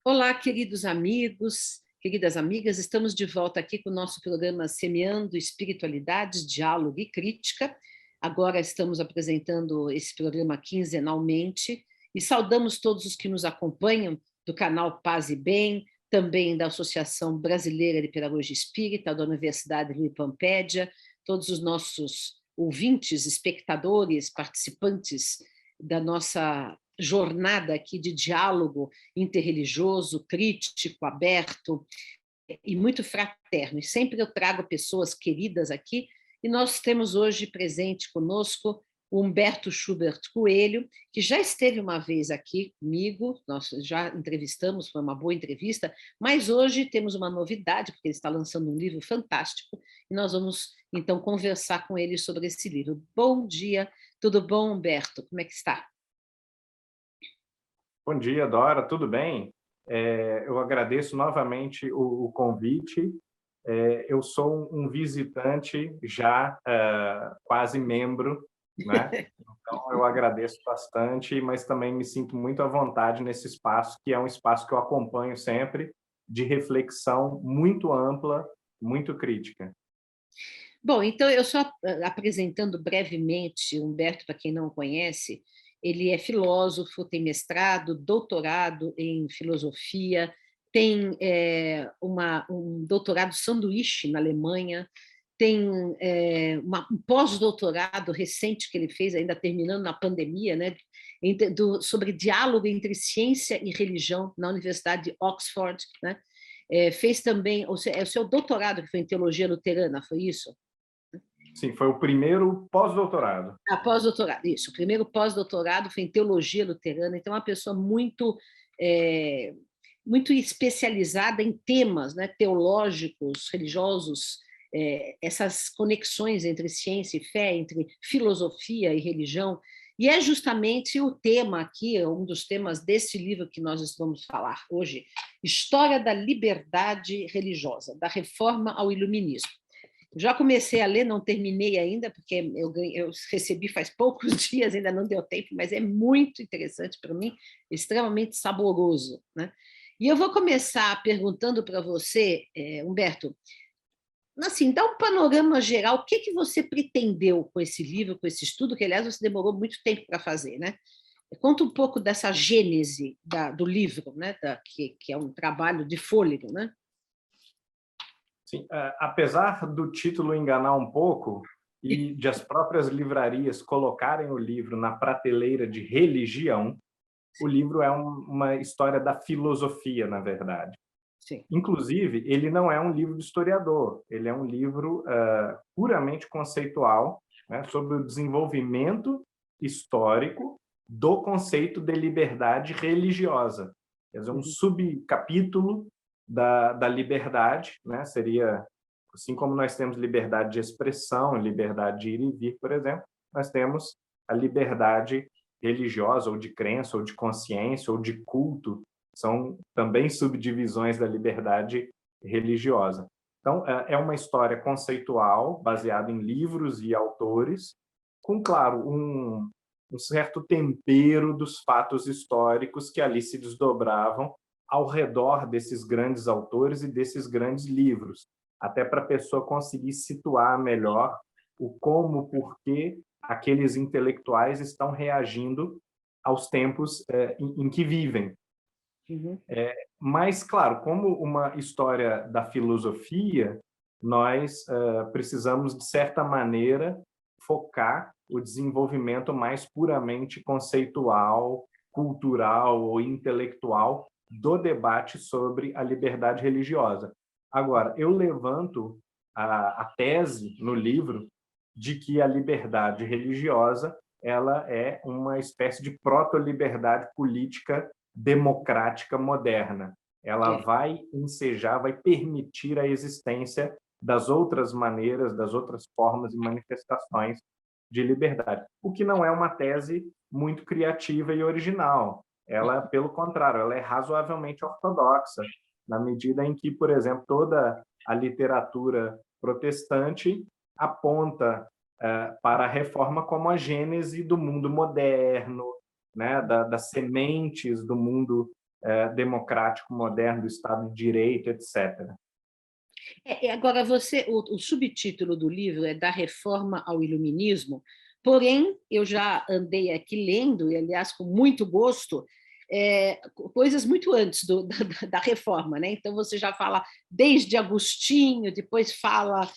Olá, queridos amigos, queridas amigas, estamos de volta aqui com o nosso programa Semeando Espiritualidades, Diálogo e Crítica. Agora estamos apresentando esse programa quinzenalmente e saudamos todos os que nos acompanham do canal Paz e Bem, também da Associação Brasileira de Pedagogia Espírita, da Universidade Rio Pampédia, todos os nossos ouvintes, espectadores, participantes da nossa jornada aqui de diálogo interreligioso, crítico, aberto e muito fraterno. E sempre eu trago pessoas queridas aqui, e nós temos hoje presente conosco o Humberto Schubert Coelho, que já esteve uma vez aqui comigo, nós já entrevistamos, foi uma boa entrevista, mas hoje temos uma novidade, porque ele está lançando um livro fantástico, e nós vamos, então, conversar com ele sobre esse livro. Bom dia, tudo bom, Humberto? Como é que está? Bom dia, Dora, tudo bem? Eu agradeço novamente o convite. Eu sou um visitante já quase membro, né? Então, eu agradeço bastante, mas também me sinto muito à vontade nesse espaço, que é um espaço que eu acompanho sempre, de reflexão muito ampla, muito crítica. Bom, então eu só apresentando brevemente Humberto, para quem não o conhece, ele é filósofo, tem mestrado, doutorado em filosofia, tem um doutorado sanduíche na Alemanha, tem um pós-doutorado recente que ele fez, ainda terminando na pandemia, né, sobre diálogo entre ciência e religião na Universidade de Oxford, né? Fez também, o seu doutorado que foi em teologia luterana, foi isso? Sim, foi o primeiro pós-doutorado. Pós-doutorado, isso. O primeiro pós-doutorado foi em teologia luterana, então é uma pessoa é, muito especializada em temas, né, teológicos, religiosos, essas conexões entre ciência e fé, entre filosofia e religião. E é justamente o tema aqui, um dos temas desse livro que nós vamos falar hoje, História da Liberdade Religiosa, da Reforma ao Iluminismo. Já comecei a ler, não terminei ainda, porque eu recebi faz poucos dias, ainda não deu tempo, mas é muito interessante para mim, extremamente saboroso, né? E eu vou começar perguntando para você, Humberto, assim, dá um panorama geral, o que você pretendeu com esse livro, com esse estudo, que, aliás, você demorou muito tempo para fazer, né? Conta um pouco dessa gênese do livro, né? Que é um trabalho de fôlego, né? Sim, apesar do título enganar um pouco e de as próprias livrarias colocarem o livro na prateleira de religião, o livro é uma história da filosofia, na verdade. Sim. Inclusive, ele não é um livro de historiador, ele é um livro puramente conceitual, né, sobre o desenvolvimento histórico do conceito de liberdade religiosa. Quer dizer, um Uhum. subcapítulo da liberdade, né, seria, assim como nós temos liberdade de expressão, liberdade de ir e vir, por exemplo, nós temos a liberdade religiosa, ou de crença, ou de consciência, ou de culto, são também subdivisões da liberdade religiosa. Então, é uma história conceitual, baseada em livros e autores, com, claro, um certo tempero dos fatos históricos que ali se desdobravam ao redor desses grandes autores e desses grandes livros, até para a pessoa conseguir situar melhor o como, o porquê aqueles intelectuais estão reagindo aos tempos em que vivem. Uhum. Mas, claro, como uma história da filosofia, nós precisamos, de certa maneira, focar o desenvolvimento mais puramente conceitual, cultural ou intelectual do debate sobre a liberdade religiosa. Agora, eu levanto a tese no livro de que a liberdade religiosa ela é uma espécie de proto-liberdade política democrática moderna. Ela É. vai ensejar, vai permitir a existência das outras maneiras, das outras formas e manifestações de liberdade. O que não é uma tese muito criativa e original. Ela, pelo contrário, ela é razoavelmente ortodoxa, na medida em que, por exemplo, toda a literatura protestante aponta para a reforma como a gênese do mundo moderno, né, das sementes do mundo democrático moderno do Estado de Direito, etc. Agora, o subtítulo do livro é Da Reforma ao Iluminismo, porém, eu já andei aqui lendo, e aliás, com muito gosto, coisas muito antes da reforma, né? Então, você já fala desde Agostinho, depois fala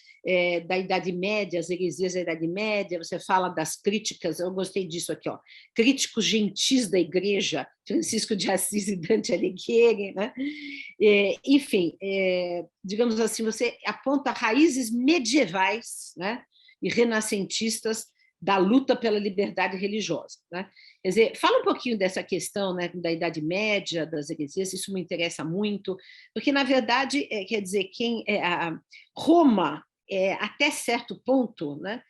da Idade Média, as heresias da Idade Média, você fala das críticas, eu gostei disso aqui, ó, críticos gentis da Igreja, Francisco de Assis e Dante Alighieri, né? Enfim, digamos assim, você aponta raízes medievais, né, e renascentistas da luta pela liberdade religiosa, né? Quer dizer, fala um pouquinho dessa questão, né, da Idade Média, das heresias, isso me interessa muito, porque, na verdade, quer dizer, Roma, até certo ponto, né,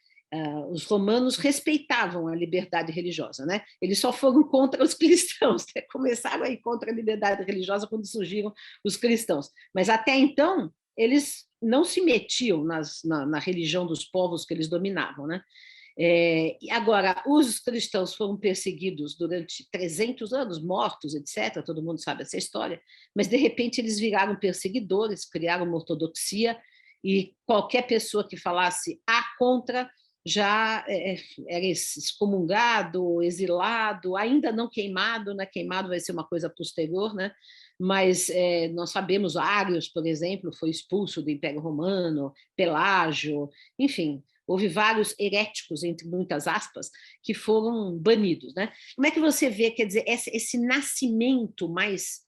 os romanos respeitavam a liberdade religiosa, né? Eles só foram contra os cristãos, né? Começaram a ir contra a liberdade religiosa quando surgiram os cristãos, mas até então eles não se metiam na religião dos povos que eles dominavam, né? Agora, os cristãos foram perseguidos durante 300 anos, mortos, etc., todo mundo sabe essa história, mas, de repente, eles viraram perseguidores, criaram uma ortodoxia, e qualquer pessoa que falasse contra já era excomungado, exilado, ainda não queimado, né? Queimado vai ser uma coisa posterior, né? Mas nós sabemos, Ários, por exemplo, foi expulso do Império Romano, Pelágio, enfim, houve vários heréticos, entre muitas aspas, que foram banidos, né? Como é que você vê, quer dizer, esse nascimento mais,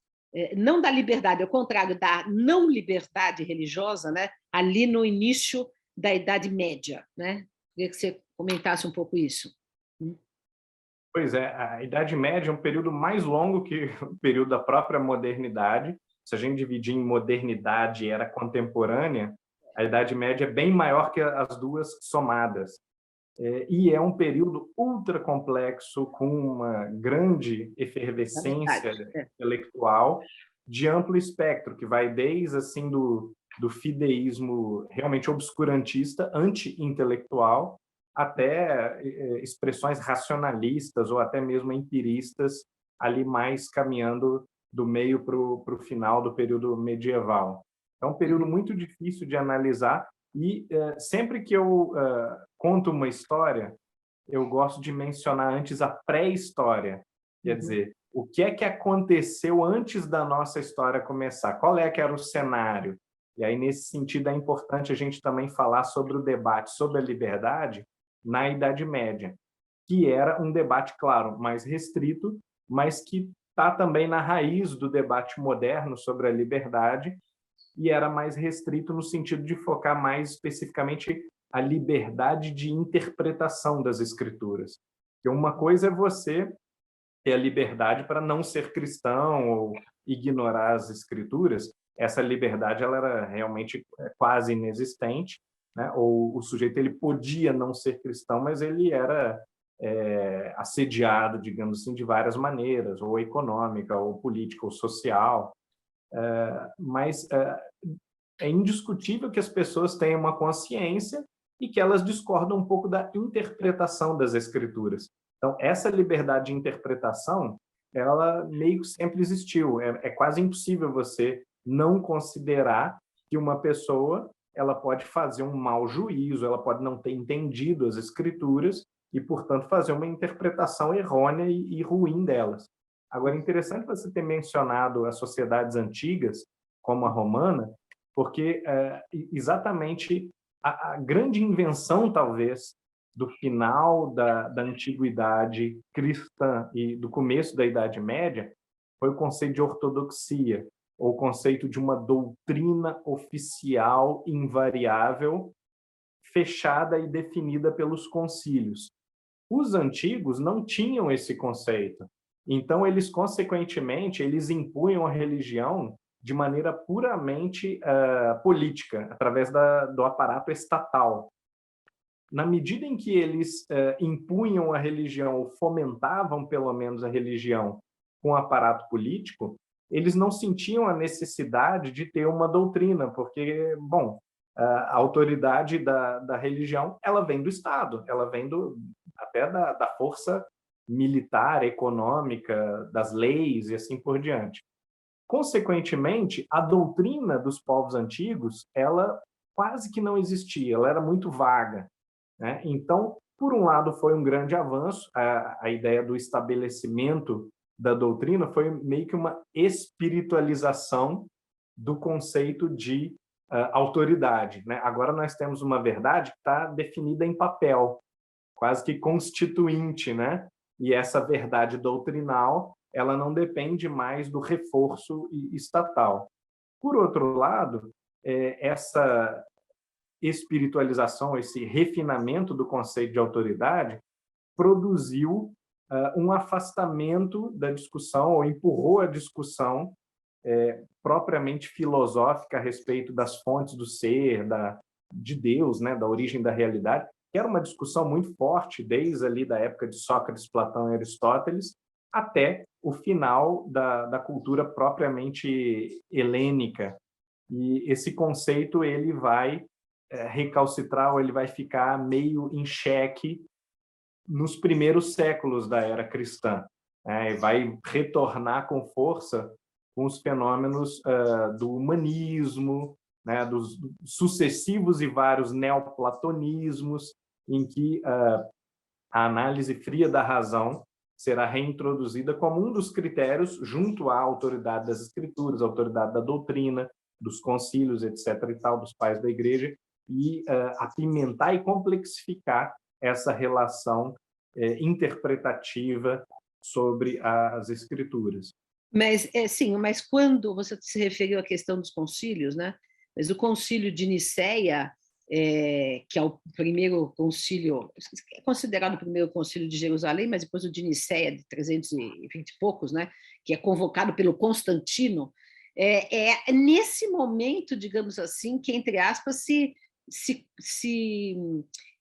não da liberdade, ao contrário, da não liberdade religiosa, né? Ali no início da Idade Média, né? Queria que você comentasse um pouco isso. Pois é, a Idade Média é um período mais longo que o período da própria modernidade. Se a gente dividir em modernidade e era contemporânea, a Idade Média é bem maior que as duas somadas. E é um período ultra complexo, com uma grande efervescência intelectual de amplo espectro, que vai desde assim do fideísmo realmente obscurantista, anti-intelectual, até expressões racionalistas ou até mesmo empiristas, ali mais caminhando do meio para o final do período medieval. É um período muito difícil de analisar, e sempre que eu conto uma história, eu gosto de mencionar antes a pré-história. Quer dizer, o que é que aconteceu antes da nossa história começar? Qual é que era o cenário? E aí, nesse sentido, é importante a gente também falar sobre o debate sobre a liberdade na Idade Média, que era um debate, claro, mais restrito, mas que está também na raiz do debate moderno sobre a liberdade, e era mais restrito no sentido de focar mais especificamente a liberdade de interpretação das escrituras. Porque uma coisa é você ter a liberdade para não ser cristão ou ignorar as escrituras. Essa liberdade ela era realmente quase inexistente, né? Ou o sujeito ele podia não ser cristão, mas ele era assediado, digamos assim, de várias maneiras, ou econômica, ou política, ou social. Mas é indiscutível que as pessoas têm uma consciência e que elas discordam um pouco da interpretação das escrituras. Então, essa liberdade de interpretação, ela meio que sempre existiu. É quase impossível você não considerar que uma pessoa ela pode fazer um mau juízo, ela pode não ter entendido as escrituras e, portanto, fazer uma interpretação errônea e ruim delas. Agora, é interessante você ter mencionado as sociedades antigas, como a romana, porque exatamente a grande invenção, talvez, do final da antiguidade cristã e do começo da Idade Média foi o conceito de ortodoxia, ou o conceito de uma doutrina oficial invariável, fechada e definida pelos concílios. Os antigos não tinham esse conceito. Então, eles, consequentemente, eles impunham a religião de maneira puramente política, através do aparato estatal. Na medida em que eles impunham a religião, ou fomentavam, pelo menos, a religião com o aparato político, eles não sentiam a necessidade de ter uma doutrina, porque, bom, a autoridade da religião, ela vem do Estado, ela vem até da força militar, econômica, das leis e assim por diante. Consequentemente, a doutrina dos povos antigos, ela quase que não existia, ela era muito vaga, né? Então, por um lado, foi um grande avanço, a ideia do estabelecimento da doutrina foi meio que uma espiritualização do conceito de autoridade, né? Agora nós temos uma verdade que está definida em papel, quase que constituinte, né? E essa verdade doutrinal, ela não depende mais do reforço estatal. Por outro lado, essa espiritualização, esse refinamento do conceito de autoridade, produziu um afastamento da discussão, ou empurrou a discussão propriamente filosófica a respeito das fontes do ser, de Deus, né, da origem da realidade, que era uma discussão muito forte desde ali da época de Sócrates, Platão e Aristóteles, até o final da cultura propriamente helênica. E esse conceito ele vai recalcitrar, ou ele vai ficar meio em xeque nos primeiros séculos da era cristã, né? E vai retornar com força com os fenômenos do humanismo, né? Dos sucessivos e vários neoplatonismos, em que a análise fria da razão será reintroduzida como um dos critérios junto à autoridade das escrituras, à autoridade da doutrina, dos concílios, etc. e tal, dos pais da igreja, e apimentar e complexificar essa relação interpretativa sobre as escrituras. Mas, sim, mas quando você se referiu à questão dos concílios, né? Mas o concílio de Nicéia, que é o primeiro concílio, é considerado o primeiro concílio de Jerusalém, mas depois o de Nicéia, de 320 e poucos, né? Que é convocado pelo Constantino, é nesse momento, digamos assim, que, entre aspas, se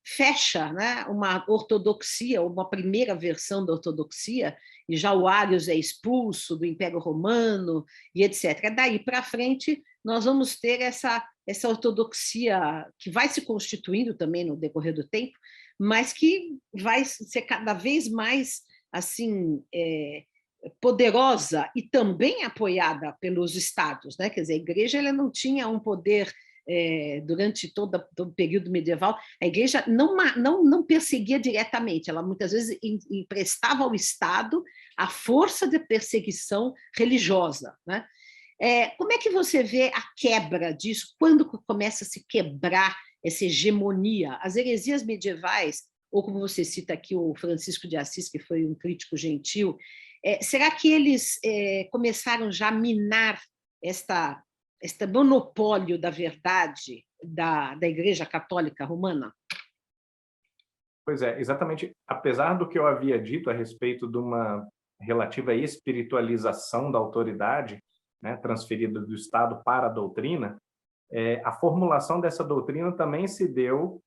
fecha, né, uma ortodoxia, uma primeira versão da ortodoxia, e já o Arius é expulso do Império Romano, e etc. Daí para frente, nós vamos ter essa ortodoxia que vai se constituindo também no decorrer do tempo, mas que vai ser cada vez mais assim poderosa e também apoiada pelos estados, né? Quer dizer, a igreja ela não tinha um poder durante todo o período medieval. A igreja não perseguia diretamente, ela muitas vezes emprestava ao Estado a força de perseguição religiosa, né? Como é que você vê a quebra disso? Quando começa a se quebrar essa hegemonia? As heresias medievais, ou como você cita aqui o Francisco de Assis, que foi um crítico gentil, será que eles começaram já a minar este monopólio da verdade da Igreja Católica Romana? Pois é, exatamente. Apesar do que eu havia dito a respeito de uma relativa espiritualização da autoridade, né, transferida do Estado para a doutrina, a formulação dessa doutrina também se deu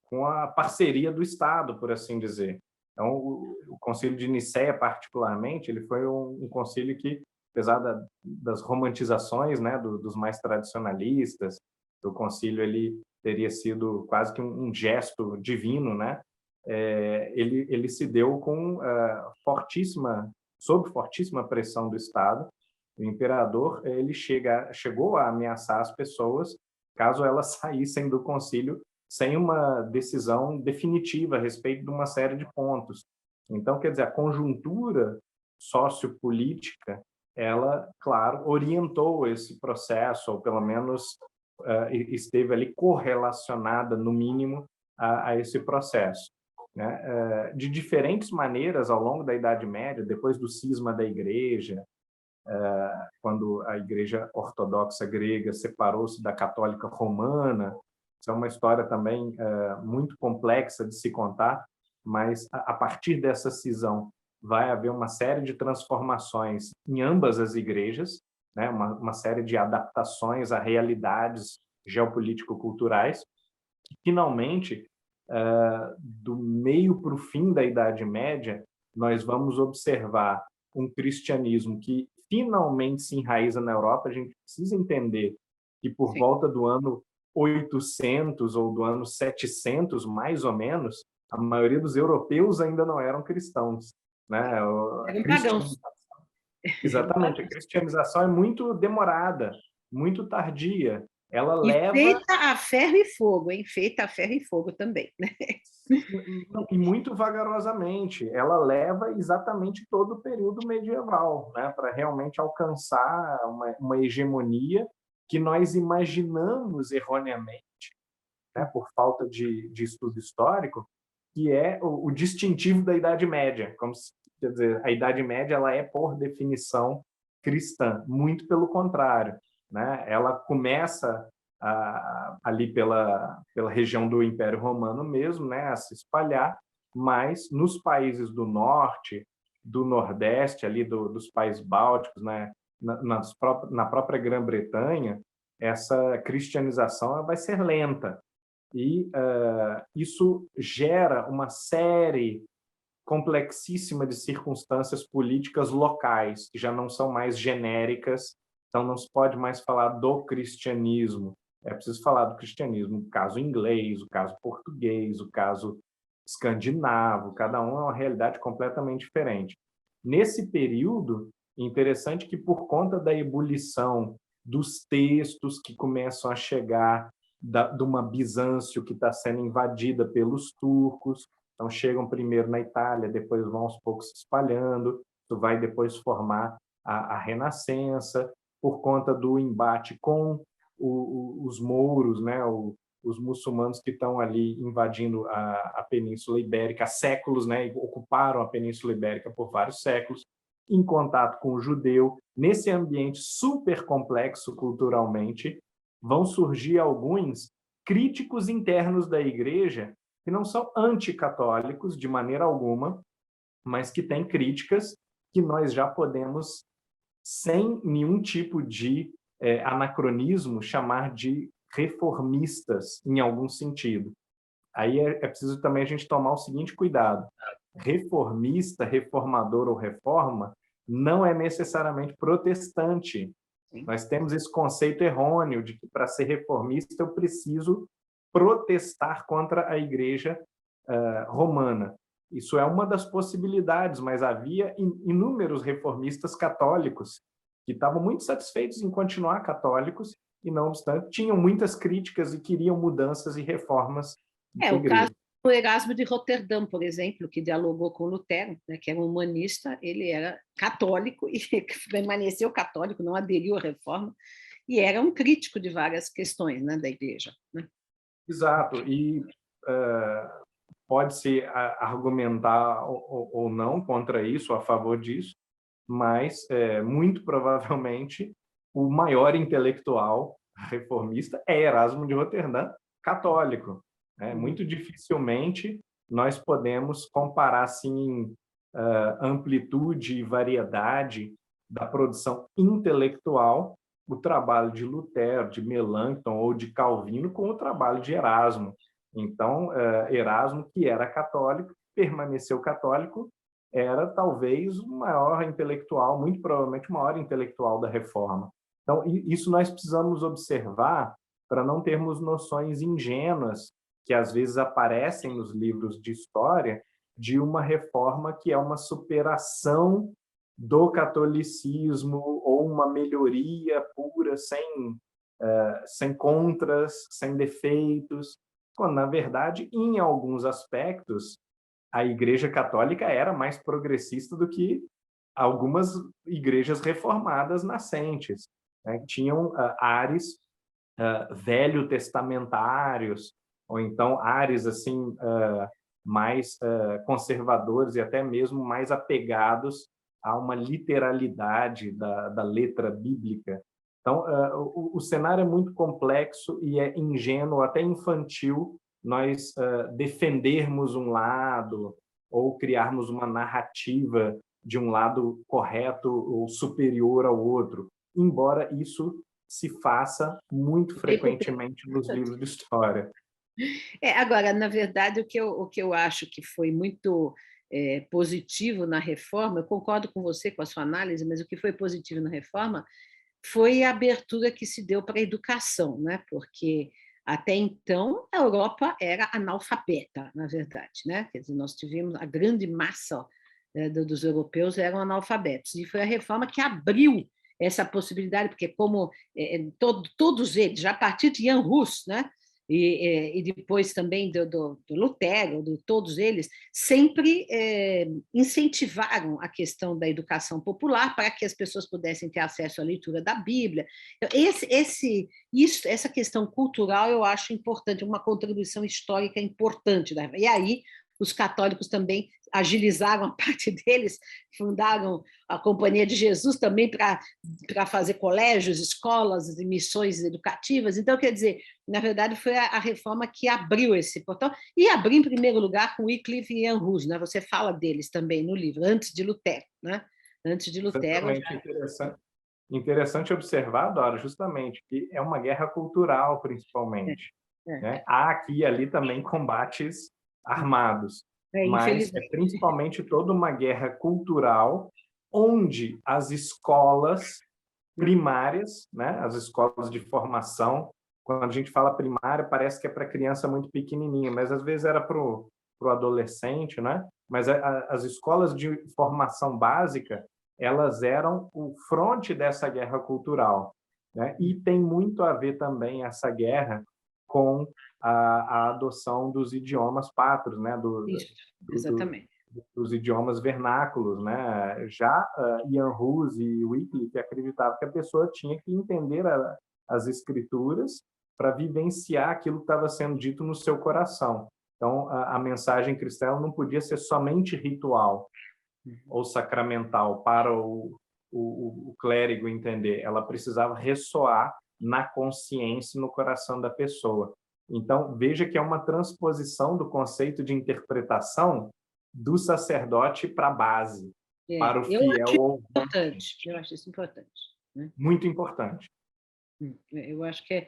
com a parceria do Estado, por assim dizer. Então, o Concílio de Nicéia, particularmente, ele foi um concílio que, apesar das romantizações, né, dos mais tradicionalistas, o concílio ele teria sido quase que um gesto divino, né? Ele se deu com sob fortíssima pressão do Estado. O imperador ele chegou a ameaçar as pessoas caso elas saíssem do concílio sem uma decisão definitiva a respeito de uma série de pontos. Então, quer dizer, a conjuntura sociopolítica, ela, claro, orientou esse processo, ou pelo menos esteve ali correlacionada, no mínimo, a esse processo, né? De diferentes maneiras, ao longo da Idade Média, depois do cisma da Igreja, quando a Igreja Ortodoxa grega separou-se da Católica Romana. Isso é uma história também muito complexa de se contar, mas a partir dessa cisão vai haver uma série de transformações em ambas as igrejas, né? Uma série de adaptações a realidades geopolítico-culturais, que finalmente, do meio para o fim da Idade Média, nós vamos observar um cristianismo que finalmente se enraiza na Europa. A gente precisa entender que por volta do ano 800 ou do ano 700, mais ou menos, a maioria dos europeus ainda não eram cristãos, né? Eram pagãos. Exatamente, a cristianização é muito demorada, muito tardia. Ela E leva feita a ferro e fogo, hein? Feita a ferro e fogo também, né? e muito vagarosamente. Ela leva exatamente todo o período medieval, né, para realmente alcançar uma hegemonia que nós imaginamos erroneamente, né, por falta de estudo histórico, que é o distintivo da Idade Média. Como se, quer dizer, a Idade Média ela é, por definição, cristã. Muito pelo contrário. Né? Ela começa ali pela região do Império Romano mesmo, né, a se espalhar, mas nos países do norte, do nordeste, ali dos países bálticos, né, na própria Grã-Bretanha, essa cristianização vai ser lenta. E isso gera uma série complexíssima de circunstâncias políticas locais, que já não são mais genéricas, então não se pode mais falar do cristianismo, é preciso falar do cristianismo, o caso inglês, o caso português, o caso escandinavo, cada um é uma realidade completamente diferente. Nesse período, interessante que por conta da ebulição dos textos que começam a chegar de uma Bizâncio que está sendo invadida pelos turcos, então chegam primeiro na Itália, depois vão aos poucos se espalhando, isso vai depois formar a Renascença, por conta do embate com os mouros, né, os muçulmanos que estão ali invadindo a Península Ibérica há séculos, né, ocuparam a Península Ibérica por vários séculos, em contato com o judeu, nesse ambiente super complexo culturalmente, vão surgir alguns críticos internos da igreja que não são anticatólicos de maneira alguma, mas que têm críticas que nós já podemos, sem nenhum tipo de anacronismo, chamar de reformistas em algum sentido. Aí é preciso também a gente tomar o seguinte cuidado. Reformista, reformador ou reforma não é necessariamente protestante. Sim. Nós temos esse conceito errôneo de que para ser reformista eu preciso protestar contra a Igreja romana. Isso é uma das possibilidades, mas havia inúmeros reformistas católicos que estavam muito satisfeitos em continuar católicos e, não obstante, tinham muitas críticas e queriam mudanças e reformas na O caso Igreja. do Erasmo de Roterdã, por exemplo, que dialogou com Lutero, né, que era um humanista, ele era católico e permaneceu católico, não aderiu à reforma, e era um crítico de várias questões, né, da igreja. Né? Exato, e pode-se argumentar ou não contra isso, a favor disso, mas muito provavelmente o maior intelectual reformista é Erasmo de Roterdã, católico. Muito dificilmente nós podemos comparar assim amplitude e variedade da produção intelectual, o trabalho de Lutero, de Melanchthon ou de Calvino com o trabalho de Erasmo. Então, Erasmo, que era católico, permaneceu católico, era talvez o maior intelectual, muito provavelmente o maior intelectual da Reforma. Então, isso nós precisamos observar para não termos noções ingênuas que às vezes aparecem nos livros de história de uma reforma que é uma superação do catolicismo ou uma melhoria pura, sem contras, sem defeitos, quando, na verdade, em alguns aspectos, a Igreja Católica era mais progressista do que algumas igrejas reformadas nascentes, né? Tinham ares velho testamentários, ou então ares assim mais conservadores e até mesmo mais apegados a uma literalidade da letra bíblica. Então, o cenário é muito complexo e é ingênuo, até infantil, nós defendermos um lado ou criarmos uma narrativa de um lado correto ou superior ao outro, embora isso se faça muito frequentemente nos livros de história. Agora, na verdade, o que eu acho que foi muito positivo na reforma, eu concordo com você, com a sua análise, mas o que foi positivo na reforma foi a abertura que se deu para a educação, né? Porque até então a Europa era analfabeta, na verdade, né? Quer dizer, nós tivemos a grande massa dos europeus eram analfabetos. E foi a reforma que abriu essa possibilidade, porque como todos eles, já a partir de Jan Hus, né, e depois também do Lutero, de todos eles, sempre incentivaram a questão da educação popular para que as pessoas pudessem ter acesso à leitura da Bíblia. Essa questão cultural eu acho importante, uma contribuição histórica importante. E aí os católicos também agilizaram a parte deles, fundaram a Companhia de Jesus também para fazer colégios, escolas e missões educativas. Então, quer dizer, na verdade, foi a reforma que abriu esse portão, e abriu, em primeiro lugar, com Wycliffe e Jan Hus, né? Você fala deles também no livro, antes de Lutero. Né? Antes de Lutero. Interessante. Interessante observar, Dora, justamente, que é uma guerra cultural, principalmente. Né? Há aqui e ali também combates armados, mas é principalmente toda uma guerra cultural, onde as escolas primárias, né, as escolas de formação, quando a gente fala primária, parece que é para criança muito pequenininha, mas às vezes era para o adolescente, né? Mas as escolas de formação básica, elas eram o fronte dessa guerra cultural, né? E tem muito a ver também essa guerra com a adoção dos idiomas pátrios, né? Exatamente. Dos idiomas vernáculos, né? Já Jan Hus e Wycliffe acreditavam que a pessoa tinha que entender as escrituras para vivenciar aquilo que estava sendo dito no seu coração. Então, a mensagem cristã não podia ser somente ritual ou sacramental para o clérigo entender. Ela precisava ressoar na consciência e no coração da pessoa. Então, veja que é uma transposição do conceito de interpretação do sacerdote para a base, para o fiel ouvinte. Eu acho isso importante. Né? Muito importante. Eu acho que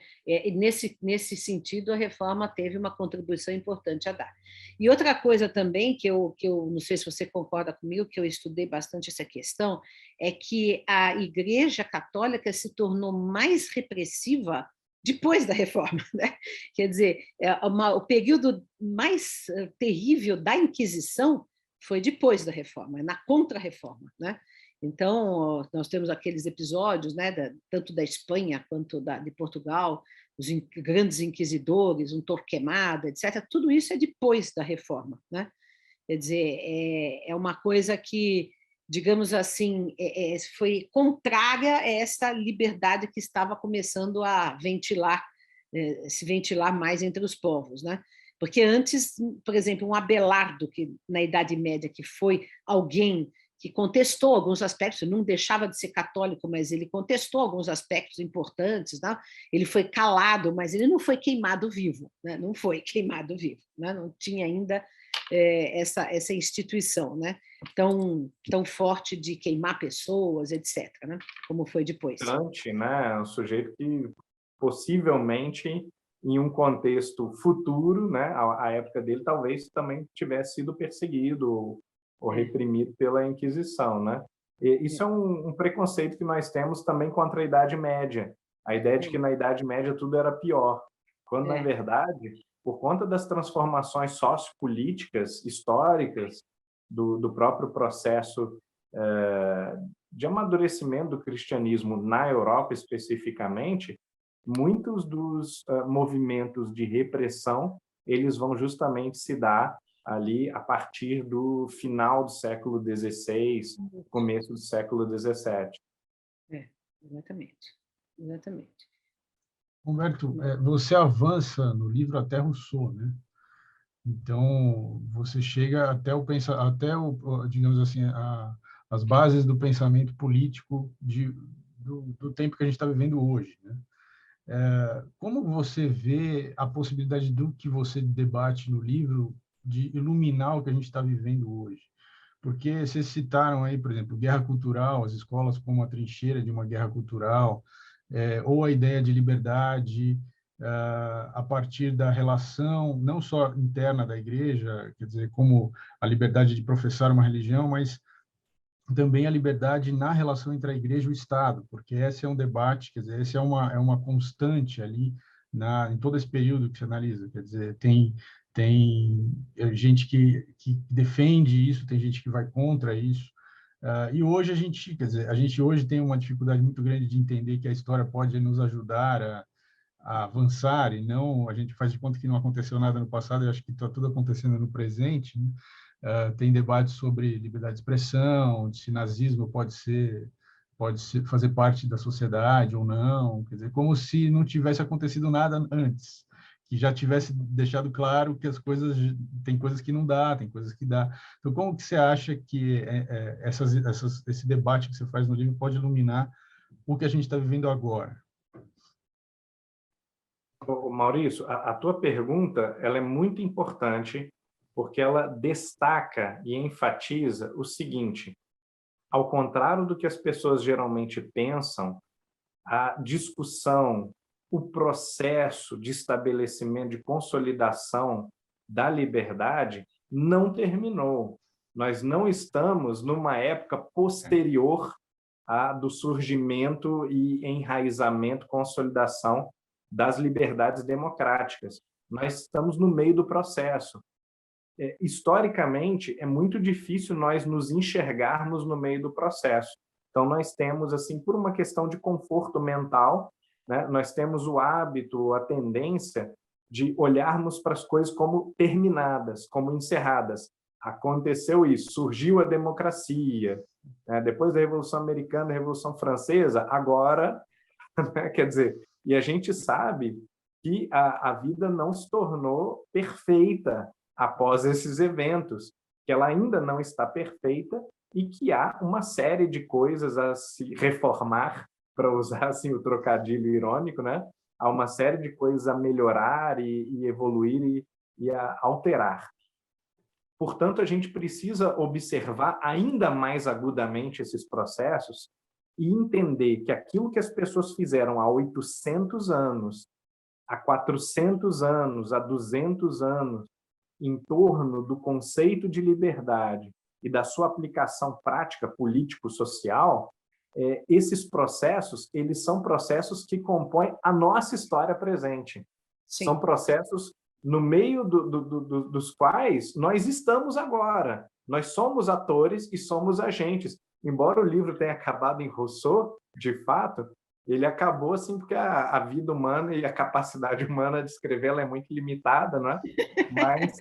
nesse sentido a reforma teve uma contribuição importante a dar. E outra coisa também que eu não sei se você concorda comigo, que eu estudei bastante essa questão, é que a Igreja Católica se tornou mais repressiva depois da reforma. Né? Quer dizer, o período mais terrível da Inquisição foi depois da reforma, na contra-reforma, né? Então, nós temos aqueles episódios, né, tanto da Espanha quanto de Portugal, os grandes inquisidores, um Torquemada, etc. Tudo isso é depois da reforma. Né? Quer dizer, é uma coisa que, digamos assim, foi contrária a essa liberdade que estava começando a se ventilar mais entre os povos. Né? Porque antes, por exemplo, um Abelardo, que na Idade Média, que foi alguém que contestou alguns aspectos, não deixava de ser católico, mas ele contestou alguns aspectos importantes, né? Ele foi calado, mas ele não foi queimado vivo, né? Não foi queimado vivo, né? Não tinha ainda essa instituição, né? tão forte de queimar pessoas, etc., né? Como foi depois. Né? Um sujeito que possivelmente, em um contexto futuro, né? A época dele talvez também tivesse sido perseguido ou reprimido pela Inquisição, né? E isso é um preconceito que nós temos também contra a Idade Média. A ideia de que na Idade Média tudo era pior, quando, na verdade, por conta das transformações sociopolíticas históricas do próprio processo de amadurecimento do cristianismo na Europa, especificamente, muitos dos movimentos de repressão, eles vão justamente se dar ali a partir do final do século XVI, começo do século XVII. Exatamente. Humberto, você avança no livro até Rousseau, né? Então, você chega até digamos assim, as bases do pensamento político do tempo que a gente está vivendo hoje, né? Como você vê a possibilidade do que você debate no livro de iluminar o que a gente está vivendo hoje? Porque vocês citaram aí, por exemplo, guerra cultural, as escolas como a trincheira de uma guerra cultural, ou a ideia de liberdade a partir da relação não só interna da igreja, quer dizer, como a liberdade de professar uma religião, mas também a liberdade na relação entre a igreja e o Estado, porque esse é um debate, quer dizer, esse é uma constante ali em todo esse período que se analisa, quer dizer, tem tem gente que defende isso, tem gente que vai contra isso. E hoje a gente hoje tem uma dificuldade muito grande de entender que a história pode nos ajudar a avançar e não a gente faz de conta que não aconteceu nada no passado. Eu acho que está tudo acontecendo no presente, né? Tem debates sobre liberdade de expressão, se nazismo pode ser fazer parte da sociedade ou não, quer dizer, como se não tivesse acontecido nada antes, que já tivesse deixado claro que as coisas tem coisas que não dá, tem coisas que dá. Então, como que você acha que esse debate que você faz no livro pode iluminar o que a gente está vivendo agora? Maurício, a tua pergunta ela é muito importante porque ela destaca e enfatiza o seguinte: ao contrário do que as pessoas geralmente pensam, a discussão, o processo de estabelecimento, de consolidação da liberdade não terminou. Nós não estamos numa época posterior do surgimento e enraizamento, consolidação das liberdades democráticas. Nós estamos no meio do processo. Historicamente, é muito difícil nós nos enxergarmos no meio do processo. Então, nós temos, assim, por uma questão de conforto mental, né, nós temos o hábito, a tendência de olharmos para as coisas como terminadas, como encerradas. Aconteceu isso, surgiu a democracia, né, depois da Revolução Americana, da Revolução Francesa, agora, né, quer dizer, e a gente sabe que a vida não se tornou perfeita após esses eventos, que ela ainda não está perfeita e que há uma série de coisas a se reformar, para usar assim o trocadilho irônico, né? Há uma série de coisas a melhorar e evoluir e a alterar. Portanto, a gente precisa observar ainda mais agudamente esses processos e entender que aquilo que as pessoas fizeram há 800 anos, há 400 anos, há 200 anos, em torno do conceito de liberdade e da sua aplicação prática político-social, esses processos, eles são processos que compõem a nossa história presente. Sim. São processos no meio dos quais nós estamos agora. Nós somos atores e somos agentes. Embora o livro tenha acabado em Rousseau, de fato, ele acabou assim porque a vida humana e a capacidade humana de escrevê-la é muito limitada, não é? Mas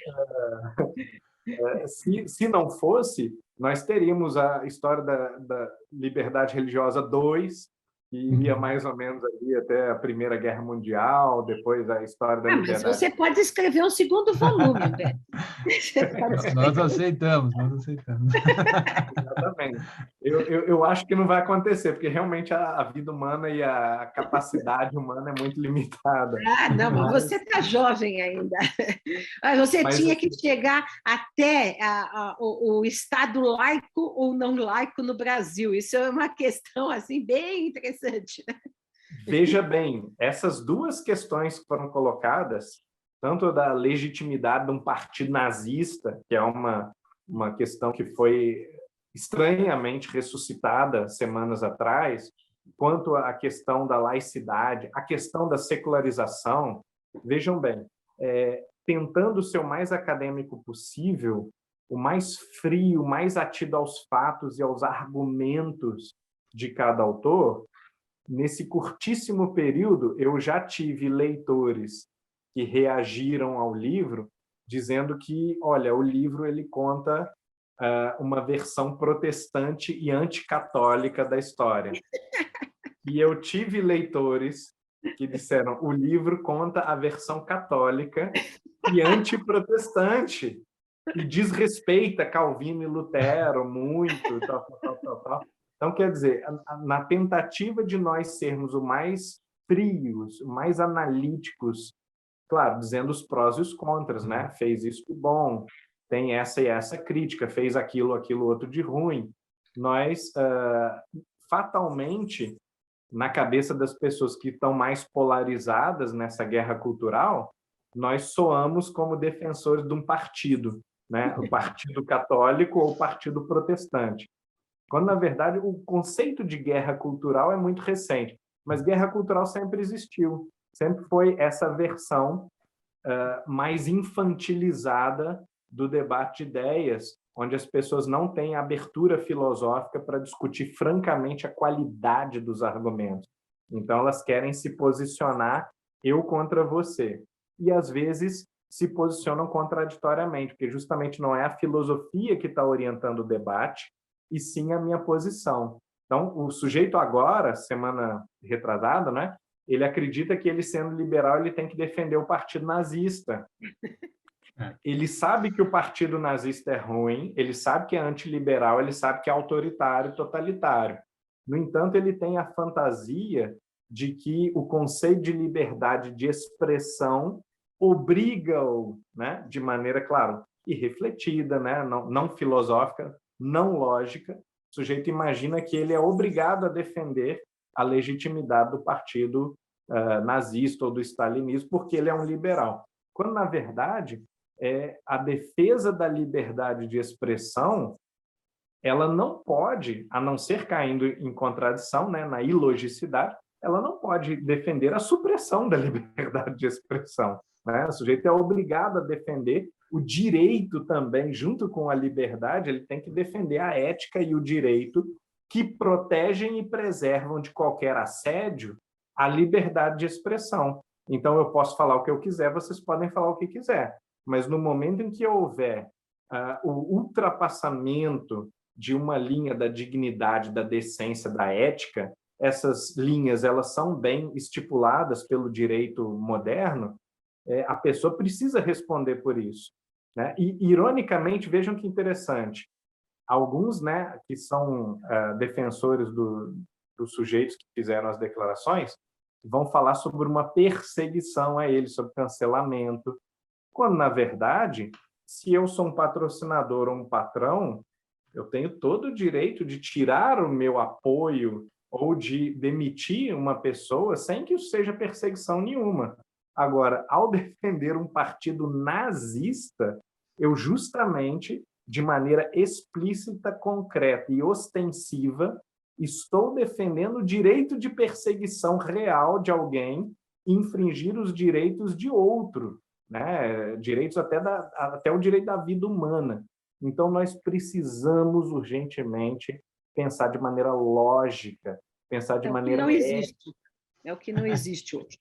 se não fosse, nós teríamos a história da liberdade religiosa 2, que iria mais ou menos ali até a Primeira Guerra Mundial, depois a história da liberdade. Mas você pode escrever um segundo volume, Beto. Nós aceitamos. Exatamente. Eu acho que não vai acontecer, porque realmente a vida humana e a capacidade humana é muito limitada. Não, mas você está jovem ainda. Você tinha que chegar até o Estado laico ou não laico no Brasil. Isso é uma questão assim bem interessante. Veja bem, essas duas questões que foram colocadas, tanto da legitimidade de um partido nazista, que é uma questão que foi estranhamente ressuscitada semanas atrás, quanto à questão da laicidade, a questão da secularização. Vejam bem, tentando ser o mais acadêmico possível, o mais frio, o mais atido aos fatos e aos argumentos de cada autor, nesse curtíssimo período, eu já tive leitores que reagiram ao livro dizendo que, olha, o livro ele conta uma versão protestante e anticatólica da história. E eu tive leitores que disseram o livro conta a versão católica e antiprotestante e desrespeita Calvino e Lutero muito, tal. Então, quer dizer, na tentativa de nós sermos o mais frios, o mais analíticos, claro, dizendo os prós e os contras, né? Fez isso de bom, tem essa e essa crítica, fez aquilo outro de ruim. Nós, fatalmente, na cabeça das pessoas que estão mais polarizadas nessa guerra cultural, nós soamos como defensores de um partido, né? O Partido Católico ou o Partido Protestante. Quando, na verdade, o conceito de guerra cultural é muito recente, mas guerra cultural sempre existiu, sempre foi essa versão mais infantilizada do debate de ideias, onde as pessoas não têm abertura filosófica para discutir francamente a qualidade dos argumentos. Então, elas querem se posicionar eu contra você. E, às vezes, se posicionam contraditoriamente, porque justamente não é a filosofia que está orientando o debate, e sim a minha posição. Então, o sujeito agora, semana retrasada, né, ele acredita que ele, sendo liberal, ele tem que defender o partido nazista. Ele sabe que o partido nazista é ruim, ele sabe que é antiliberal, ele sabe que é autoritário, totalitário. No entanto, ele tem a fantasia de que o conceito de liberdade de expressão obriga-o, né, de maneira, claro, irrefletida, né, não filosófica, não lógica. O sujeito imagina que ele é obrigado a defender a legitimidade do partido nazista ou do stalinismo, porque ele é um liberal. Quando, na verdade, a defesa da liberdade de expressão, ela não pode, a não ser caindo em contradição, né, na ilogicidade, ela não pode defender a supressão da liberdade de expressão, né? O sujeito é obrigado a defender o direito também, junto com a liberdade, ele tem que defender a ética e o direito que protegem e preservam de qualquer assédio a liberdade de expressão. Então, eu posso falar o que eu quiser, vocês podem falar o que quiser, mas no momento em que houver o ultrapassamento de uma linha da dignidade, da decência, da ética, essas linhas elas são bem estipuladas pelo direito moderno, a pessoa precisa responder por isso, né? E, ironicamente, vejam que interessante, alguns, né, que são defensores dos sujeitos que fizeram as declarações vão falar sobre uma perseguição a eles, sobre cancelamento, quando, na verdade, se eu sou um patrocinador ou um patrão, eu tenho todo o direito de tirar o meu apoio ou de demitir uma pessoa sem que isso seja perseguição nenhuma. Agora, ao defender um partido nazista, eu justamente, de maneira explícita, concreta e ostensiva, estou defendendo o direito de perseguição real de alguém infringir os direitos de outro, né? Direitos até o direito da vida humana. Então, nós precisamos urgentemente pensar de maneira lógica, pensar de maneira não existe. É o que não existe hoje.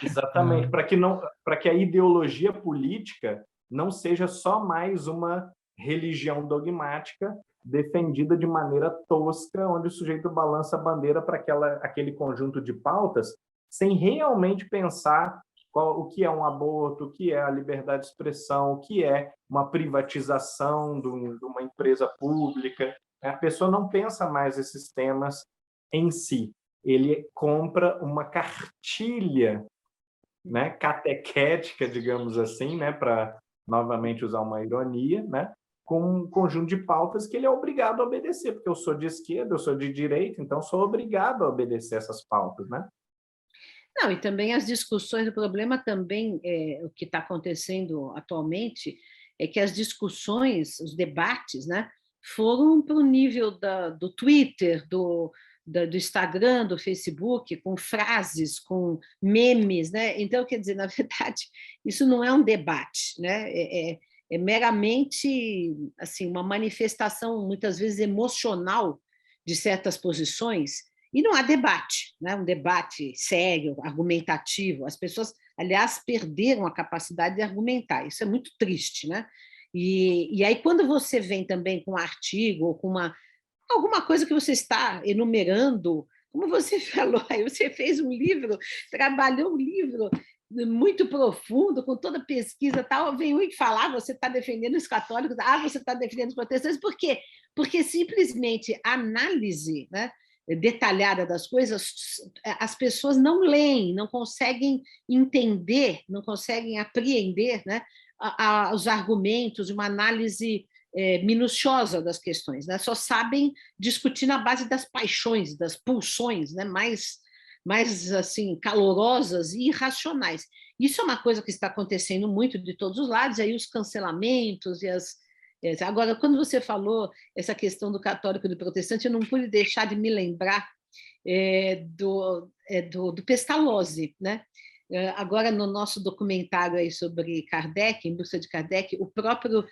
Exatamente, para que a ideologia política não seja só mais uma religião dogmática defendida de maneira tosca, onde o sujeito balança a bandeira para aquele conjunto de pautas, sem realmente pensar o que é um aborto, o que é a liberdade de expressão, o que é uma privatização de uma empresa pública. A pessoa não pensa mais esses temas em si. Ele compra uma cartilha, né, catequética, digamos assim, né, para novamente usar uma ironia, né, com um conjunto de pautas que ele é obrigado a obedecer, porque eu sou de esquerda, eu sou de direita, então sou obrigado a obedecer essas pautas, né? Não, e também as discussões, o problema também, o que está acontecendo atualmente, é que as discussões, os debates, né, foram para o nível do Twitter, do Instagram, do Facebook, com frases, com memes, né? Então, quer dizer, na verdade, isso não é um debate, né? É meramente assim, uma manifestação, muitas vezes, emocional de certas posições, e não há debate, né? Um debate sério, argumentativo. As pessoas, aliás, perderam a capacidade de argumentar. Isso é muito triste, né? E aí, quando você vem também com um artigo ou com alguma coisa que você está enumerando, como você falou, aí você fez um livro, trabalhou um livro muito profundo, com toda a pesquisa tal, vem um e falar, você está defendendo os católicos, você está defendendo os protestantes, por quê? Porque simplesmente a análise, né, detalhada das coisas, as pessoas não leem, não conseguem entender, não conseguem apreender, né, os argumentos, uma análise minuciosa das questões, né? Só sabem discutir na base das paixões, das pulsões, né? mais assim, calorosas e irracionais. Isso é uma coisa que está acontecendo muito de todos os lados, aí os cancelamentos e as... Agora, quando você falou essa questão do católico e do protestante, eu não pude deixar de me lembrar do Pestalozzi, né? Agora, no nosso documentário aí sobre Kardec, Em Busca de Kardec, o próprio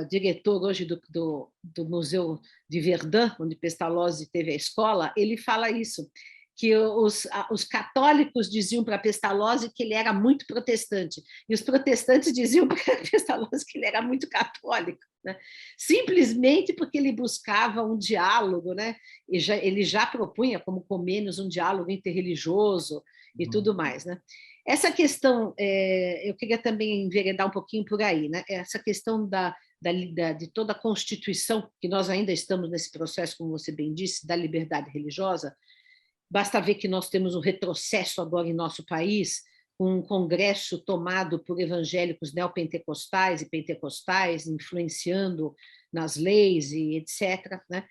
diretor hoje do Museu de Verdun, onde Pestalozzi teve a escola, ele fala isso, que os católicos diziam para Pestalozzi que ele era muito protestante, e os protestantes diziam para Pestalozzi que ele era muito católico, né? Simplesmente porque ele buscava um diálogo, né? Ele já propunha, como Comênios, um diálogo interreligioso e tudo mais, né? Essa questão, eu queria também enveredar um pouquinho por aí, né? Essa questão de toda a Constituição, que nós ainda estamos nesse processo, como você bem disse, da liberdade religiosa. Basta ver que nós temos um retrocesso agora em nosso país, um congresso tomado por evangélicos neopentecostais e pentecostais, influenciando nas leis e etc., né?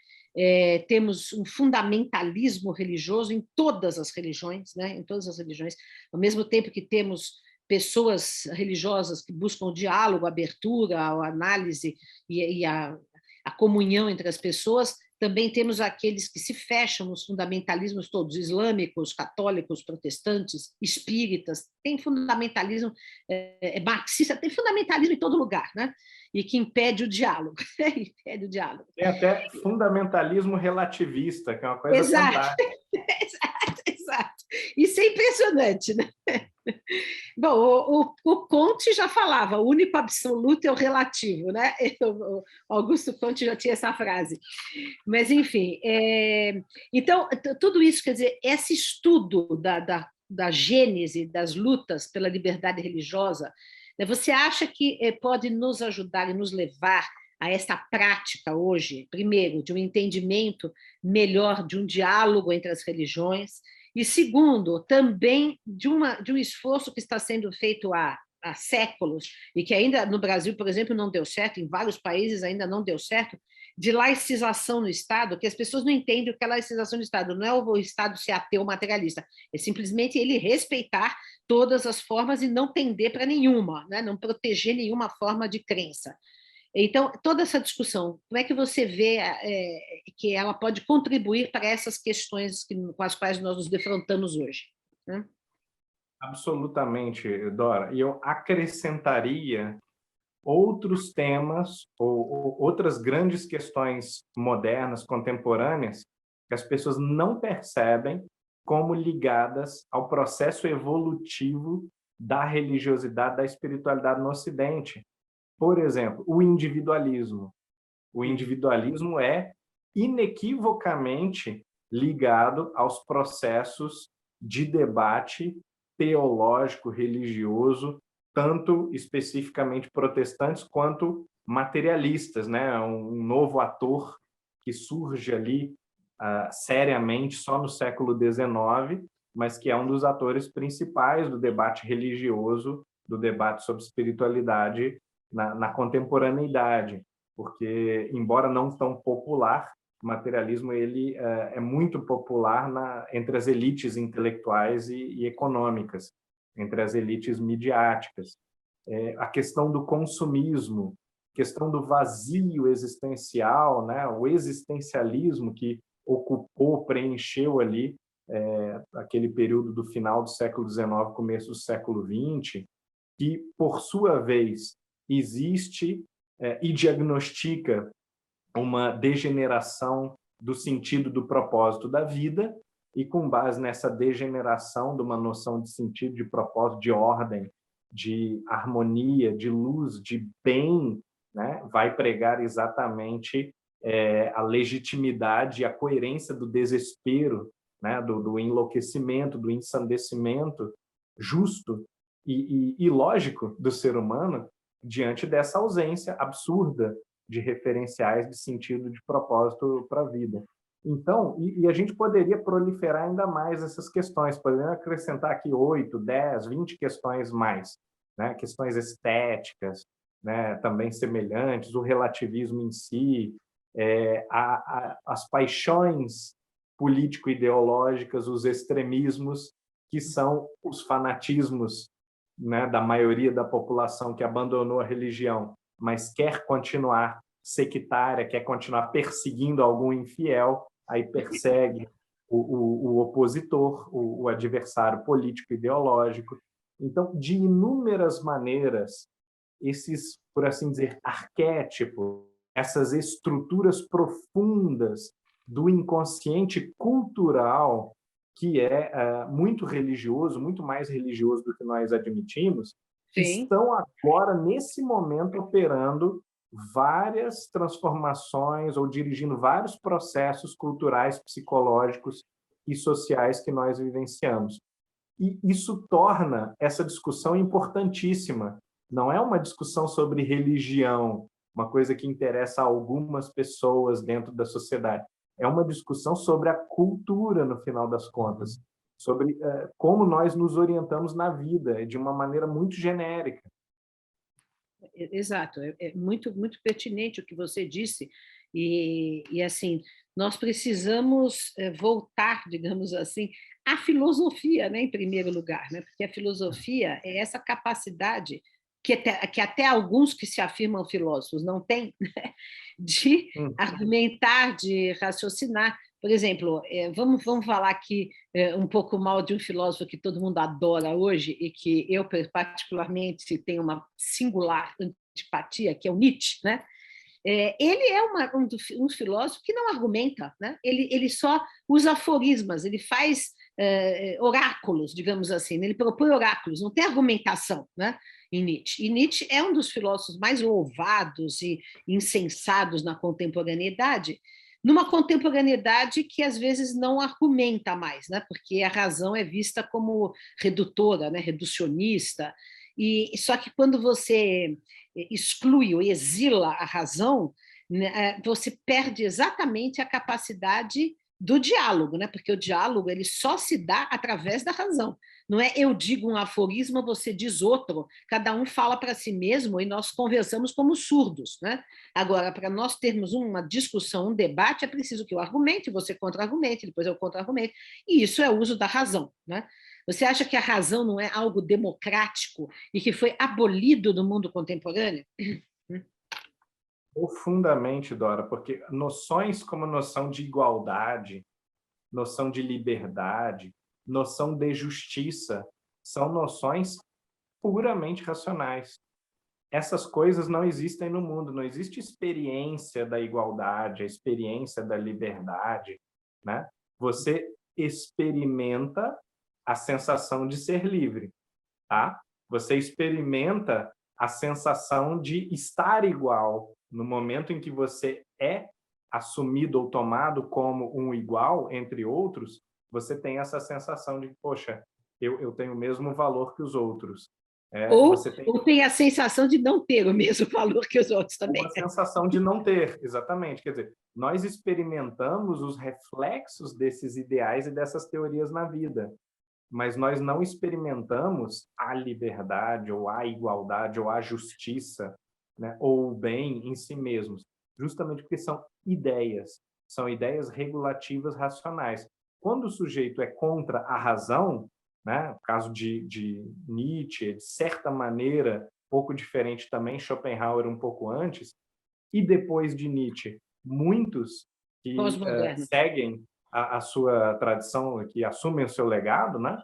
Temos um fundamentalismo religioso em todas as religiões, né? Em todas as religiões, ao mesmo tempo que temos pessoas religiosas que buscam o diálogo, a abertura, a análise e a comunhão entre as pessoas. Também temos aqueles que se fecham nos fundamentalismos todos, islâmicos, católicos, protestantes, espíritas. Tem fundamentalismo marxista, tem fundamentalismo em todo lugar, né? E que impede o diálogo. Impede o diálogo. Tem até fundamentalismo relativista, que é uma coisa Exato. fantástica. Exato. Isso é impressionante, né? Bom, o Comte já falava, o único absoluto é o relativo, né? O Augusto Comte já tinha essa frase. Mas, enfim, então, tudo isso, quer dizer, esse estudo da gênese das lutas pela liberdade religiosa, né, você acha que pode nos ajudar e nos levar a essa prática hoje, primeiro, de um entendimento melhor, de um diálogo entre as religiões, e segundo, também de um esforço que está sendo feito há séculos, e que ainda no Brasil, por exemplo, não deu certo, em vários países ainda não deu certo, de laicização no Estado, que as pessoas não entendem o que é laicização no Estado, não é o Estado ser ateu materialista, é simplesmente ele respeitar todas as formas e não pender para nenhuma, né? Não proteger nenhuma forma de crença. Então, toda essa discussão, como é que você vê que ela pode contribuir para essas questões com as quais nós nos defrontamos hoje? Né? Absolutamente, Dora. E eu acrescentaria outros temas ou outras grandes questões modernas, contemporâneas, que as pessoas não percebem como ligadas ao processo evolutivo da religiosidade, da espiritualidade no Ocidente. Por exemplo, o individualismo. O individualismo é inequivocamente ligado aos processos de debate teológico, religioso, tanto especificamente protestantes quanto materialistas, né? Um novo ator que surge ali seriamente só no século XIX, mas que é um dos atores principais do debate religioso, do debate sobre espiritualidade na contemporaneidade, porque, embora não tão popular, o materialismo ele é muito popular entre as elites intelectuais e econômicas, entre as elites midiáticas. A questão do consumismo, questão do vazio existencial, né? O existencialismo que ocupou, preencheu ali aquele período do final do século XIX, começo do século XX, que, por sua vez, existe e diagnostica uma degeneração do sentido do propósito da vida, e com base nessa degeneração de uma noção de sentido, de propósito, de ordem, de harmonia, de luz, de bem, né, vai pregar exatamente a legitimidade e a coerência do desespero, né, do enlouquecimento, do ensandecimento justo e lógico do ser humano, diante dessa ausência absurda de referenciais de sentido, de propósito para a vida. Então, a gente poderia proliferar ainda mais essas questões, poderíamos acrescentar aqui 8, 10, 20 questões mais, né? Questões estéticas, né? Também semelhantes, o relativismo em si, as paixões político-ideológicas, os extremismos, que são os fanatismos, né, da maioria da população que abandonou a religião, mas quer continuar sectária, quer continuar perseguindo algum infiel, aí persegue o opositor, o adversário político ideológico, Então, de inúmeras maneiras, esses, por assim dizer, arquétipos, essas estruturas profundas do inconsciente cultural, que é muito religioso, muito mais religioso do que nós admitimos, Sim. estão agora, nesse momento, operando várias transformações ou dirigindo vários processos culturais, psicológicos e sociais que nós vivenciamos. E isso torna essa discussão importantíssima. Não é uma discussão sobre religião, uma coisa que interessa a algumas pessoas dentro da sociedade. É uma discussão sobre a cultura, no final das contas, sobre como nós nos orientamos na vida, de uma maneira muito genérica. Exato, é muito, muito pertinente o que você disse, e assim, nós precisamos voltar, digamos assim, à filosofia, né, em primeiro lugar, né, porque a filosofia é essa capacidade que até alguns que se afirmam filósofos não têm, né, de argumentar, de raciocinar. Por exemplo, vamos falar aqui um pouco mal de um filósofo que todo mundo adora hoje e que eu, particularmente, tenho uma singular antipatia, que é o Nietzsche, né? Ele é um filósofo que não argumenta, né? Ele só usa aforismas, ele faz oráculos, digamos assim, né? Ele propõe oráculos, não tem argumentação, né? Em Nietzsche. E Nietzsche é um dos filósofos mais louvados e insensados na contemporaneidade, numa contemporaneidade que às vezes não argumenta mais, né? Porque a razão é vista como redutora, né? Reducionista. E só que quando você exclui ou exila a razão, né, você perde exatamente a capacidade do diálogo, né? Porque o diálogo ele só se dá através da razão. Não é eu digo um aforismo, você diz outro. Cada um fala para si mesmo e nós conversamos como surdos, né? Agora, para nós termos uma discussão, um debate, é preciso que eu argumente, você contra-argumente, depois eu contra-argumente. E isso é o uso da razão, né? Você acha que a razão não é algo democrático e que foi abolido no mundo contemporâneo? Profundamente, Dora, porque noções como noção de igualdade, noção de liberdade, noção de justiça, são noções puramente racionais. Essas coisas não existem no mundo, não existe experiência da igualdade, a experiência da liberdade, né? Você experimenta a sensação de ser livre, tá? Você experimenta a sensação de estar igual no momento em que você é assumido ou tomado como um igual entre outros, você tem essa sensação de, poxa, eu tenho o mesmo valor que os outros. Você tem Ou tem a sensação de não ter o mesmo valor que os outros uma também. sensação de não ter, exatamente. Quer dizer, nós experimentamos os reflexos desses ideais e dessas teorias na vida, mas nós não experimentamos a liberdade, ou a igualdade, ou a justiça, né? Ou o bem em si mesmos, justamente porque são ideias regulativas racionais. Quando o sujeito é contra a razão, né? No caso de Nietzsche, de certa maneira, pouco diferente também, Schopenhauer um pouco antes, e depois de Nietzsche, muitos que Pós-moderno. seguem a sua tradição, que assumem o seu legado, né?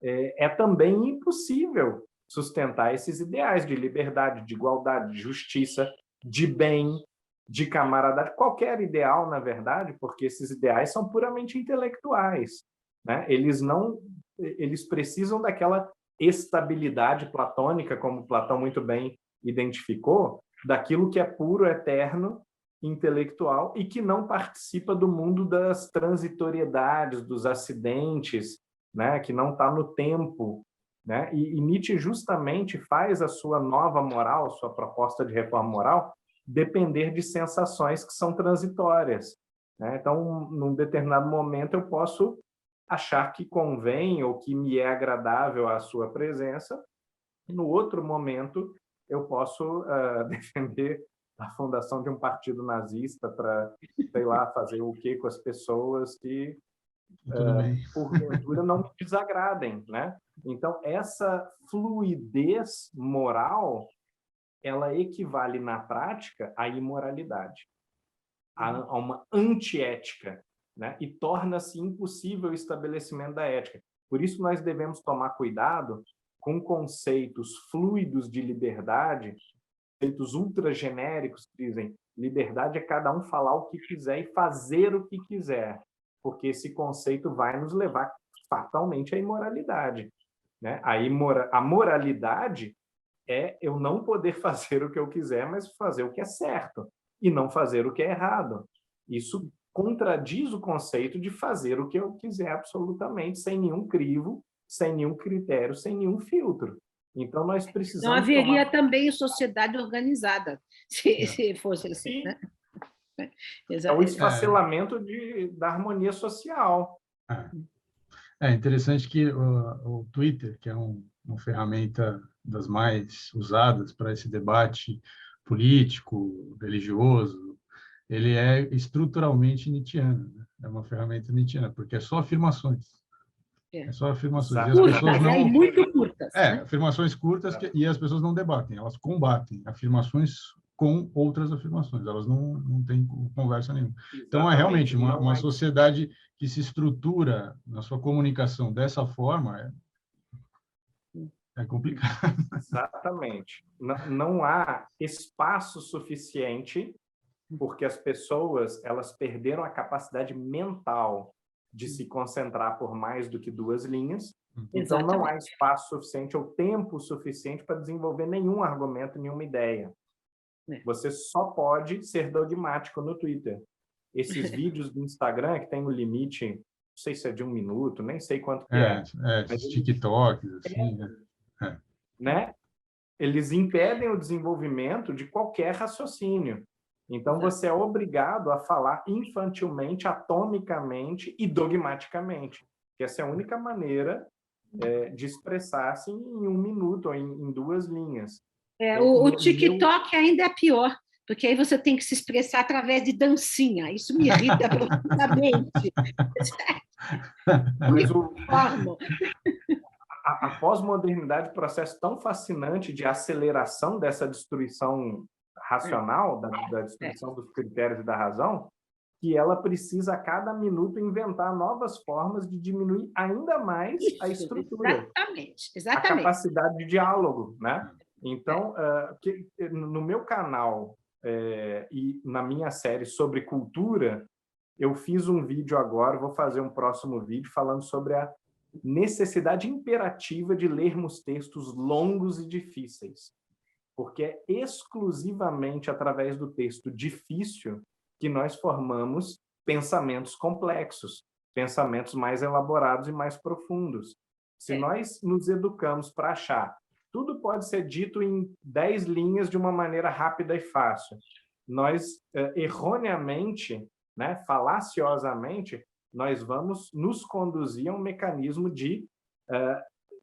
É também impossível sustentar esses ideais de liberdade, de igualdade, de justiça, de bem, de camaradagem, qualquer ideal, na verdade, porque esses ideais são puramente intelectuais, né? Eles precisam daquela estabilidade platônica, como Platão muito bem identificou, daquilo que é puro, eterno, intelectual e que não participa do mundo das transitoriedades, dos acidentes, né, que não está no tempo, né? E Nietzsche justamente faz a sua nova moral, sua proposta de reforma moral, depender de sensações que são transitórias, né? Então, num determinado momento eu posso achar que convém ou que me é agradável a sua presença, no outro momento eu posso defender a fundação de um partido nazista para, sei lá, fazer o quê com as pessoas que Tudo bem. porventura não me desagradem, né? Então, essa fluidez moral, ela equivale na prática à imoralidade, a uma antiética, né? E torna-se impossível o estabelecimento da ética. Por isso nós devemos tomar cuidado com conceitos fluidos de liberdade, conceitos ultragenéricos que dizem liberdade é cada um falar o que quiser e fazer o que quiser, porque esse conceito vai nos levar fatalmente à imoralidade, né? A moralidade é eu não poder fazer o que eu quiser, mas fazer o que é certo e não fazer o que é errado. Isso contradiz o conceito de fazer o que eu quiser absolutamente, sem nenhum crivo, sem nenhum critério, sem nenhum filtro. Então, nós Não precisamos haveria também sociedade organizada, se fosse assim, Sim. né? É o esfacelamento da harmonia social. É interessante que o Twitter, que é uma ferramenta das mais usadas para esse debate político, religioso, ele é estruturalmente nietzschiano, né? É uma ferramenta nietzschiana, porque é só afirmações. É só afirmações. E as Curtas, pessoas não... e muito curtas. Né? Afirmações curtas e as pessoas não debatem, elas combatem afirmações com outras afirmações, elas não têm conversa nenhuma. Exatamente. Então, é realmente uma sociedade que se estrutura na sua comunicação dessa forma é complicado. Exatamente. Não há espaço suficiente, porque as pessoas elas perderam a capacidade mental de se concentrar por mais do que 2 linhas. Então, não há espaço suficiente ou tempo suficiente para desenvolver nenhum argumento, nenhuma ideia. Você só pode ser dogmático no Twitter. Esses vídeos do Instagram, que tem um limite, não sei se é de 1 minuto, nem sei quanto que é. Esses TikToks, assim, né? Eles impedem o desenvolvimento de qualquer raciocínio. Então, você é obrigado a falar infantilmente, atomicamente e dogmaticamente. Essa é a única maneira de expressar-se em 1 minuto ou em 2 linhas. O TikTok ainda é pior, porque aí você tem que se expressar através de dancinha. Isso me irrita profundamente. Mas a pós-modernidade é um processo tão fascinante de aceleração dessa destruição racional, da destruição dos critérios e da razão, que ela precisa, a cada minuto, inventar novas formas de diminuir ainda mais a estrutura. Exatamente. A capacidade de diálogo, né? Então, no meu canal e na minha série sobre cultura, eu fiz um vídeo agora, vou fazer um próximo vídeo falando sobre a necessidade imperativa de lermos textos longos e difíceis, porque é exclusivamente através do texto difícil que nós formamos pensamentos complexos, pensamentos mais elaborados e mais profundos. Se nós nos educamos para achar tudo pode ser dito em 10 linhas de uma maneira rápida e fácil, nós erroneamente, né, falaciosamente, nós vamos nos conduzir a um mecanismo de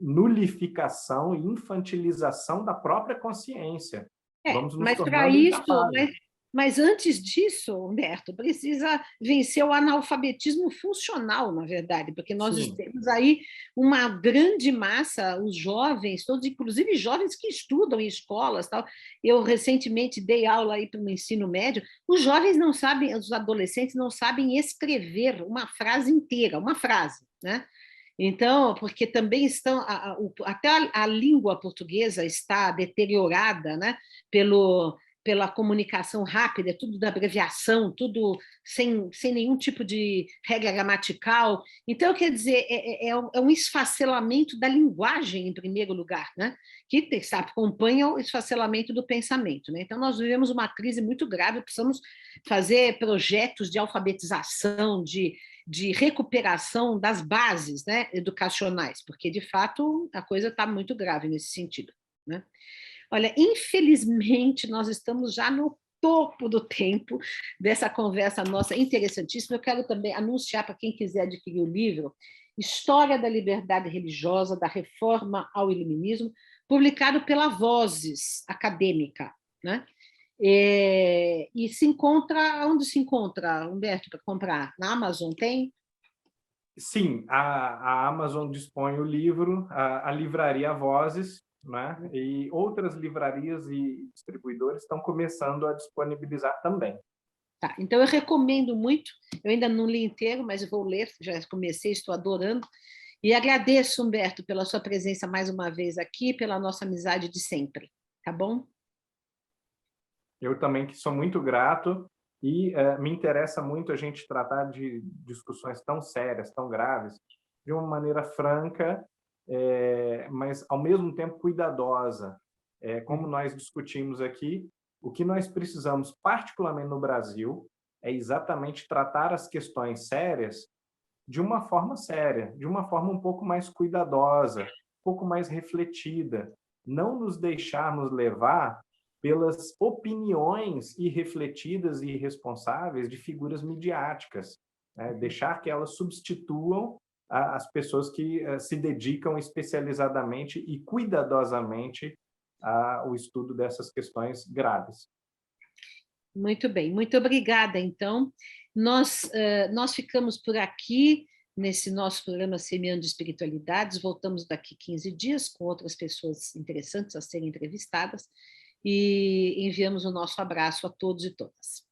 nulificação e infantilização da própria consciência. Vamos nos tornando incapazes. Mas antes disso, Humberto, precisa vencer o analfabetismo funcional, na verdade, porque nós temos aí uma grande massa, os jovens, todos, inclusive jovens que estudam em escolas, tal. Eu recentemente dei aula aí para o ensino médio. Os jovens não sabem, os adolescentes não sabem escrever uma frase inteira, uma frase, né? Então, porque também estão, até a língua portuguesa está deteriorada, né, pela comunicação rápida, tudo da abreviação, tudo sem nenhum tipo de regra gramatical. Então, quer dizer, é um esfacelamento da linguagem, em primeiro lugar, né? Que acompanha o esfacelamento do pensamento. Né? Então, nós vivemos uma crise muito grave, precisamos fazer projetos de alfabetização, de recuperação das bases, né, educacionais, porque, de fato, a coisa está muito grave nesse sentido. Né? Olha, infelizmente, nós estamos já no topo do tempo dessa conversa nossa interessantíssima. Eu quero também anunciar para quem quiser adquirir o livro História da Liberdade Religiosa, da Reforma ao Iluminismo, publicado pela Vozes Acadêmica, né? E se encontra, onde se encontra, Humberto, para comprar? Na Amazon tem? Sim, a Amazon dispõe o livro, a livraria Vozes, né? E outras livrarias e distribuidores estão começando a disponibilizar também. Tá, então eu recomendo muito, eu ainda não li inteiro, mas eu vou ler, já comecei, estou adorando, E agradeço, Humberto, pela sua presença mais uma vez aqui, pela nossa amizade de sempre, tá bom? Eu também que sou muito grato e me interessa muito a gente tratar de discussões tão sérias, tão graves, de uma maneira franca, mas ao mesmo tempo cuidadosa. Como nós discutimos aqui, o que nós precisamos, particularmente no Brasil, é exatamente tratar as questões sérias de uma forma séria, de uma forma um pouco mais cuidadosa, um pouco mais refletida, não nos deixarmos levar pelas opiniões irrefletidas e irresponsáveis de figuras midiáticas, né? Deixar que elas substituam as pessoas que se dedicam especializadamente e cuidadosamente ao estudo dessas questões graves. Muito bem, muito obrigada, então. Nós ficamos por aqui nesse nosso programa Semeando Espiritualidades, voltamos daqui 15 dias com outras pessoas interessantes a serem entrevistadas e enviamos o nosso abraço a todos e todas.